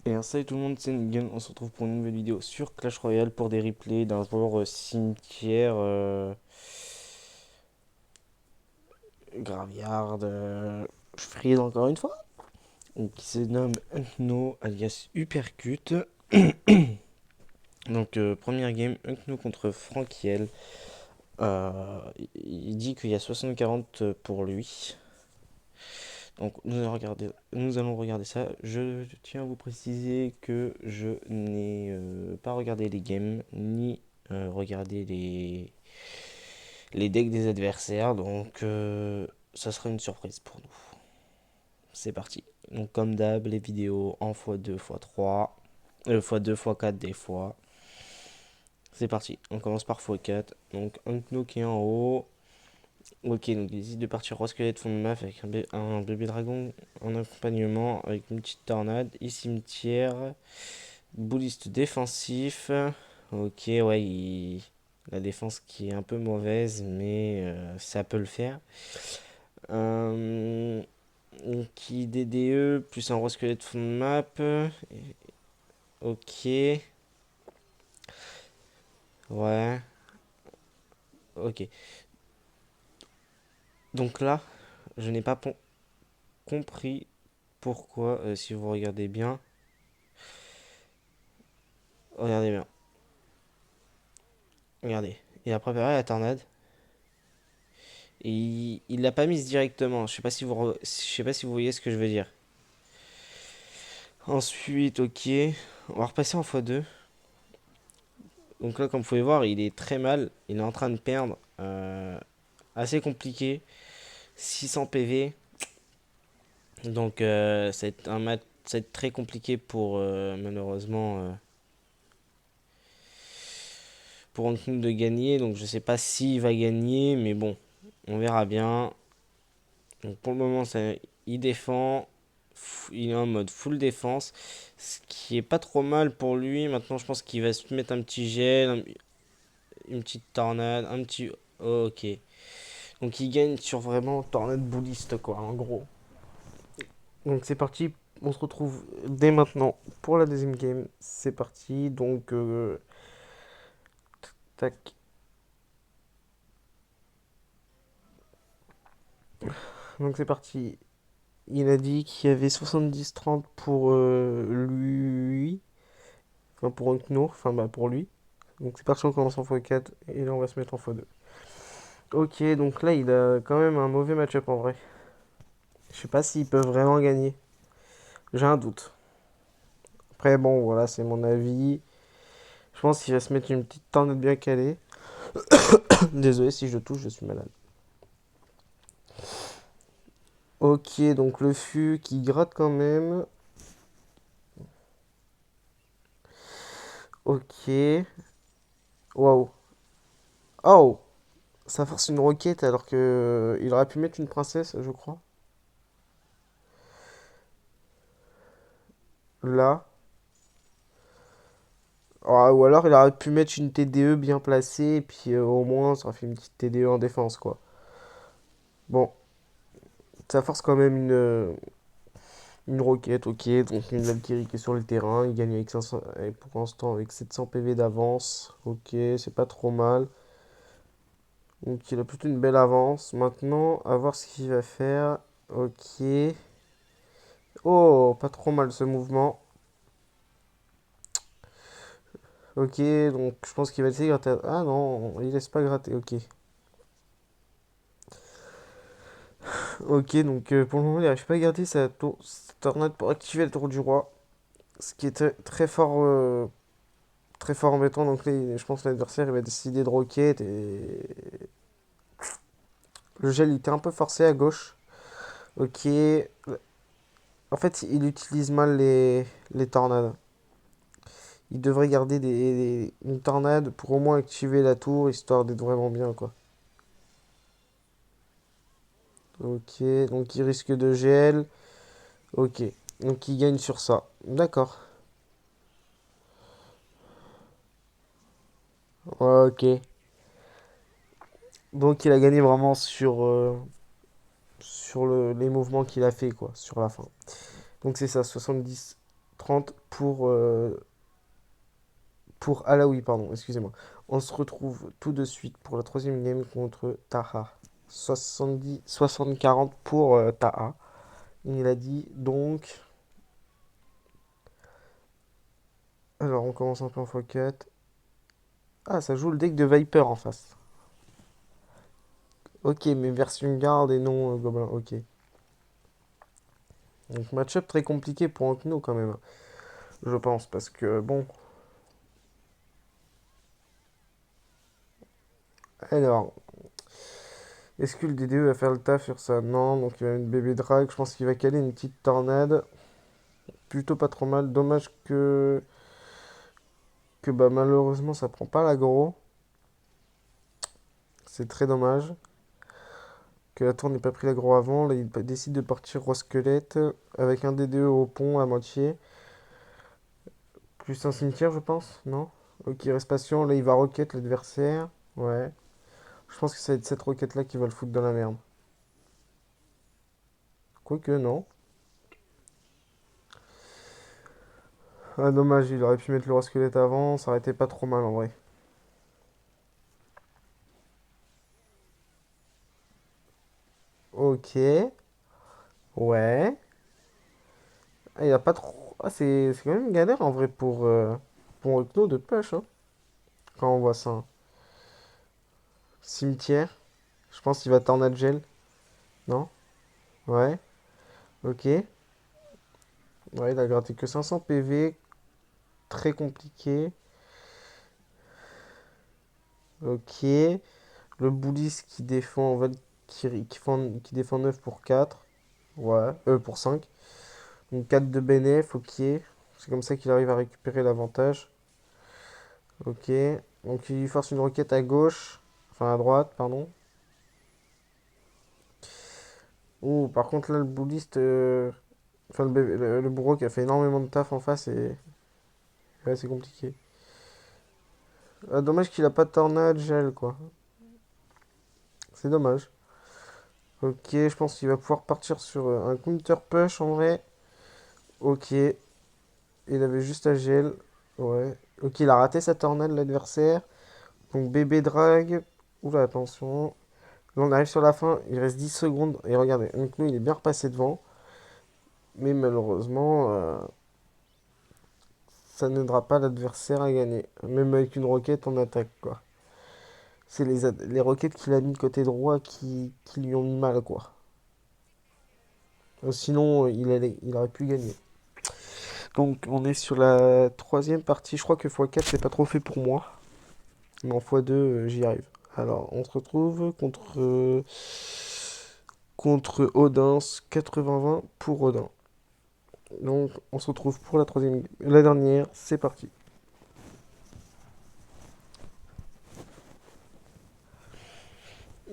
Salut tout le monde, c'est Negan. On se retrouve pour une nouvelle vidéo sur Clash Royale pour des replays d'un joueur cimetière graveyard freeze encore une fois, donc, qui se nomme Unkno alias Hypercute. Donc première game, Unkno contre Frankiel. Il dit qu'il y a 60-40 pour lui. Donc nous allons regarder ça. Je tiens à vous préciser que je n'ai pas regardé les games ni regardé les decks des adversaires. Donc ça sera une surprise pour nous. C'est parti. Donc comme d'hab, les vidéos en x2, x3, x2, x4 des fois. C'est parti. On commence par x4. Donc Unkno qui est en haut. Ok, donc il décide de partir roi squelette fond de map avec un bébé dragon en accompagnement avec une petite tornade et cimetière, bouliste défensif. Ok, ouais, la défense qui est un peu mauvaise, mais ça peut le faire. Euh, qui DDE plus un roi squelette fond de map. Ok, ouais, ok. Donc là, je n'ai pas compris pourquoi, si vous regardez bien, regardez bien. Regardez, il a préparé la tornade et il l'a pas mise directement. Je sais pas si vous voyez ce que je veux dire. Ensuite, ok, on va repasser en x2. Donc là, comme vous pouvez voir, il est très mal. Il est en train de perdre. Assez compliqué. 600 PV. Donc ça va être un match, ça va être très compliqué pour malheureusement pour Hong de gagner. Donc je sais pas s'il va gagner, mais bon, on verra bien. Donc pour le moment, il défend. Il est en mode full défense. Ce qui est pas trop mal pour lui. Maintenant, je pense qu'il va se mettre un petit gel, une petite tornade, un petit. Ok. Donc il gagne sur vraiment tornade bouliste, quoi, en gros. Donc c'est parti. On se retrouve dès maintenant pour la deuxième game. C'est parti. Donc, tac. Donc c'est parti. Il a dit qu'il y avait 70-30 pour lui. Enfin, pour Unknour. Enfin, bah, pour lui. Donc c'est parti, on commence en x4 et là on va se mettre en x2. Ok, donc là il a quand même un mauvais match-up en vrai. Je sais pas s'il peut vraiment gagner. J'ai un doute. Après bon voilà, c'est mon avis. Je pense qu'il va se mettre une petite tornade bien calée. Désolé si je touche, je suis malade. Ok, donc le fût qui gratte quand même. Ok. Waouh. Oh, ça force une roquette alors que il aurait pu mettre une princesse, je crois. Là. Ah, ou alors il aurait pu mettre une TDE bien placée, et puis au moins ça aurait fait une petite TDE en défense, quoi. Bon, ça force quand même une roquette, ok. Donc une Valkyrie qui est sur le terrain, il gagne avec 500, et pour l'instant avec 700 PV d'avance. Ok, c'est pas trop mal. Donc il a plutôt une belle avance. Maintenant, à voir ce qu'il va faire. Ok. Oh, pas trop mal ce mouvement. Ok, donc je pense qu'il va essayer de gratter. Ah non, il laisse pas gratter, ok. Ok, donc pour le moment, il n'arrive pas à garder sa tornade pour activer la tour du roi. Ce qui est très fort embêtant. Donc là, je pense que l'adversaire il va décider de rocket. Et le gel il était un peu forcé à gauche. Ok. En fait, il utilise mal les tornades. Il devrait garder une tornade pour au moins activer la tour, histoire d'être vraiment bien, quoi. Ok, donc il risque de gel. Ok, donc il gagne sur ça. D'accord. Ok. Donc il a gagné vraiment sur les mouvements qu'il a fait, quoi, sur la fin. Donc c'est ça, 70. 30 pour Alaoui, pardon, excusez-moi. On se retrouve tout de suite pour la troisième game contre Taha. 60 40 pour Taha. Il a dit donc. Alors on commence un peu en x4. Ah, ça joue le deck de Viper en face. Ok, mais version garde et non gobelin. Ok. Donc match-up très compliqué pour Ankno quand même. Je pense. Parce que bon. Alors. Est-ce que le DDE va faire le taf sur ça? Non. Donc il va mettre bébé drag. Je pense qu'il va caler une petite tornade. Plutôt pas trop mal. Dommage que bah, malheureusement ça prend pas l'aggro. C'est très dommage. Que la tour n'ait pas pris l'aggro avant. Là il décide de partir roi squelette. Avec un DDE au pont à moitié. Plus un cimetière je pense. Non? Ok, il reste patient. Là il va rocket l'adversaire. Ouais. Je pense que ça va être cette roquette là qui va le foutre dans la merde. Quoique non. Ah dommage, il aurait pu mettre le roi squelette avant. Ça aurait été pas trop mal en vrai. Ok. Ouais. Ah, il a pas trop. Ah, c'est quand même une galère en vrai pour Octo de push, hein, quand on voit ça, hein. Cimetière. Je pense qu'il va Tornade Gel. Non? Ouais. Ok. Ouais, il a gratté que 500 PV. Très compliqué. Ok. Le Bullis qui défend, qui défend 9 pour 4. Ouais. Pour 5. Donc 4 de BNF. Ok. C'est comme ça qu'il arrive à récupérer l'avantage. Ok. Donc il force une roquette à gauche. Enfin à droite, pardon. Oh, par contre, là, le bouliste. Enfin, le bourreau qui a fait énormément de taf en face et. Ouais, c'est compliqué. Ah, dommage qu'il a pas de tornade gel, quoi. C'est dommage. Ok, je pense qu'il va pouvoir partir sur un counter push en vrai. Ok, il avait juste à gel. Ouais. Ok, il a raté sa tornade, l'adversaire. Donc, bébé drag. Oula, attention. Là, on arrive sur la fin. Il reste 10 secondes. Et regardez, donc nous, il est bien repassé devant. Mais malheureusement, ça n'aidera pas l'adversaire à gagner. Même avec une roquette en attaque, quoi. C'est les roquettes qu'il a mis côté droit qui lui ont mis mal, quoi. Sinon, il aurait pu gagner. Donc, on est sur la troisième partie. Je crois que x4, c'est pas trop fait pour moi. Mais en x2, j'y arrive. Alors, on se retrouve contre Odin, 80-20 pour Odin. Donc, on se retrouve pour la dernière. C'est parti.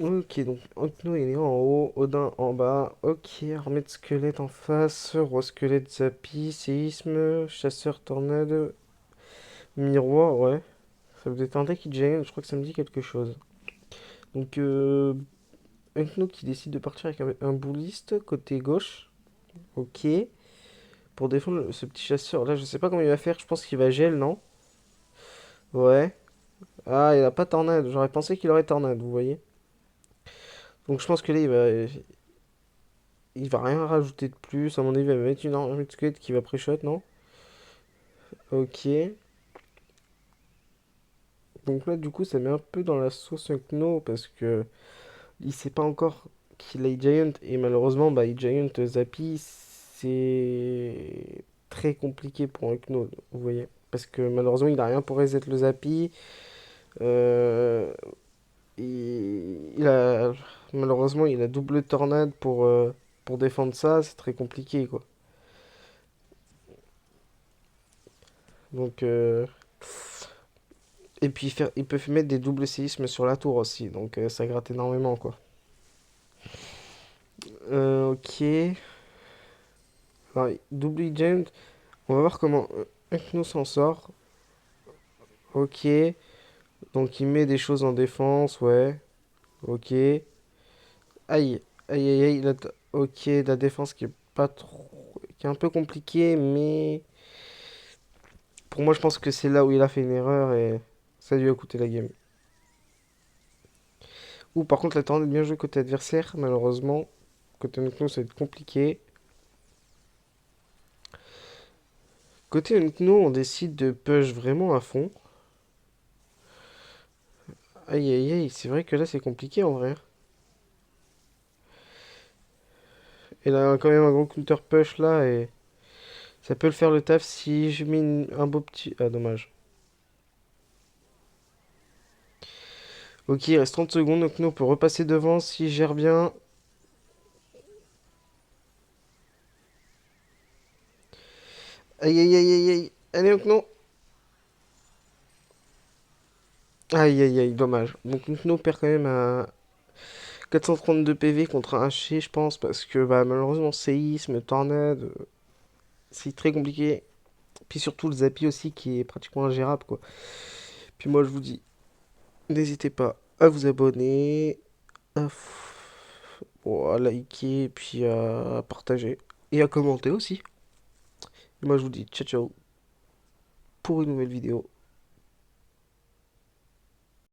Ok, donc Okno il est en haut, Odin en bas. Ok, armée de squelettes en face, roi squelette Zapi, séisme, chasseur tornade, miroir, ouais. Ça vous êtes un deck Giant, je crois que ça me dit quelque chose. Donc, Okno qui décide de partir avec un bouliste côté gauche. Ok. Pour défendre ce petit chasseur, là je sais pas comment il va faire, je pense qu'il va gel, non? Ouais. Ah, il a pas tornade, j'aurais pensé qu'il aurait tornade, vous voyez. Donc je pense que là il va rien rajouter de plus. À mon avis, il va mettre une armée de squelette qui va pré-shot, non? Ok. Donc là, du coup, ça met un peu dans la sauce Unkno parce que il sait pas encore qu'il a Giant et malheureusement, bah, Giant Zappy, c'est très compliqué pour Unkno, vous voyez. Parce que malheureusement, il a rien pour reset le Zappy. Euh, malheureusement, il a double tornade pour défendre ça. C'est très compliqué, quoi. Donc, et puis ils peuvent mettre des doubles séismes sur la tour aussi, donc ça gratte énormément quoi. Ok. Alors, double giant, on va voir comment Ekno s'en sort. Ok. Donc il met des choses en défense, ouais. Ok. Aïe, aïe, aïe, aïe. Ok, la défense qui est pas trop, qui est un peu compliquée, mais Pour moi, je pense que c'est là où il a fait une erreur et ça lui a coûté la game. Ou par contre, la Tornade est bien jouée côté adversaire, malheureusement. Côté Nukno, ça va être compliqué. Côté Nukno, on décide de push vraiment à fond. Aïe aïe aïe, c'est vrai que là c'est compliqué en vrai. Il a quand même un gros counter push là et ça peut le faire le taf si je mets un beau petit. Ah, dommage. Ok, il reste 30 secondes, donc nous on peut repasser devant si je gère bien. Aïe aïe aïe aïe aïe. Allez, donc non. Aïe aïe aïe, dommage. Donc Nukno perd quand même à 432 PV contre un H, je pense, parce que bah, malheureusement, séisme, tornade, c'est très compliqué. Puis surtout le Zappy aussi qui est pratiquement ingérable quoi. Puis moi je vous dis, n'hésitez pas à vous abonner, bon, à liker, puis à partager et à commenter aussi. Et moi je vous dis ciao ciao pour une nouvelle vidéo.